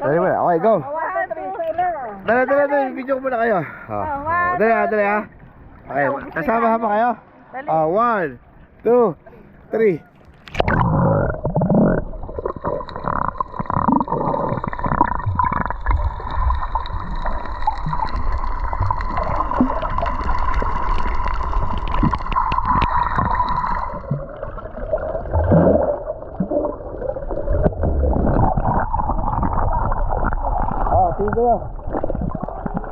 Dali mo na. Okay, go. Dali. Video ko muna kayo. Dali ha. Okay, kasama pa kayo? 1, 2, 3. Sige kayo.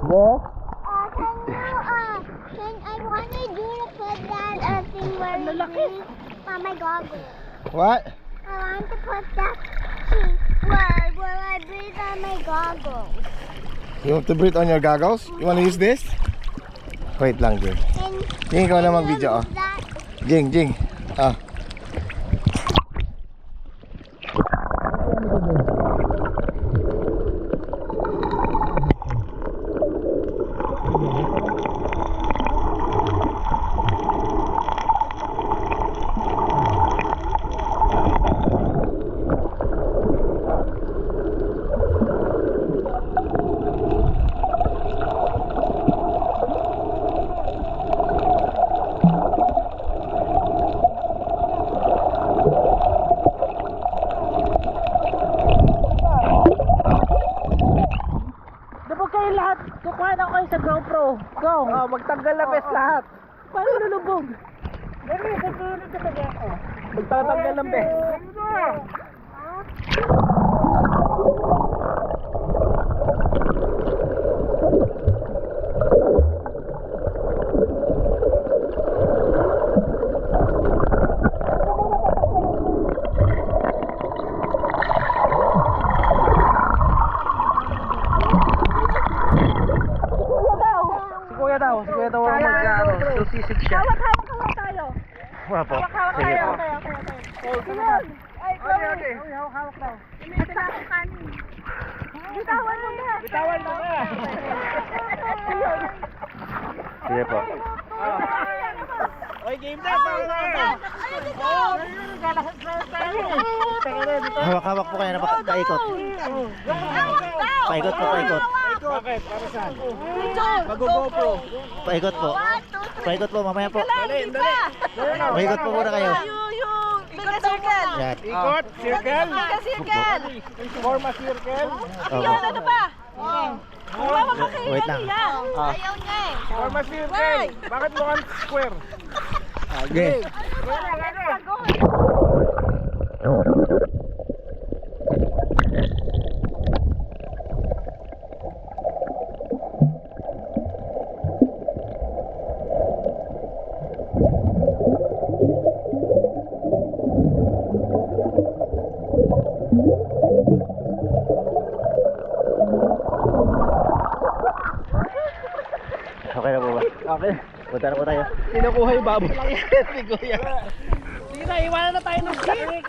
Go. I want to do to put that thing where my goggles. What? I want to put that thing where I breathe on my goggles. You want to breathe on your goggles? You want to use this? Wait lang, Jing. Jing, ikaw na mag-video. Jing. Kukuha na ko kayo sa GoPro. Go! Magtanggal na best lahat. Paano lulubog? Magtatanggal ng best. Si Kuya daw ang susisig siya. Hawak tayo. Wala po. Hawak tayo. Ay, Hawak daw. Basta ako kanin. Bitawan mo na. Sige po. Oy, game na. Hawak po kayo na paikot. Paikot. Bakit? Para saan? Mag-GoPro. Paikot po, mamaya po. Dali. Paikot po muna kayo. Ikot circle. Yan. Ikot, circle. Circle. Form a circle. Yun, ano ba? Mama makikita Wait lang. nila. Ayaw niya eh. Form a circle. Bakit mukhang square? Okay. Okay na po ba? Okay. Punta na po tayo. Kinukuha yung baboy. Si Kuya. Sige na, iwanan na tayo ng stick.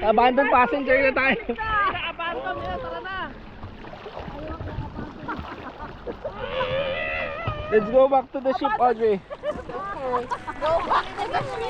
Abandon passenger na tayo. Abandon na, tara na. Let's go back to the ship, Audrey. Go back to the ship.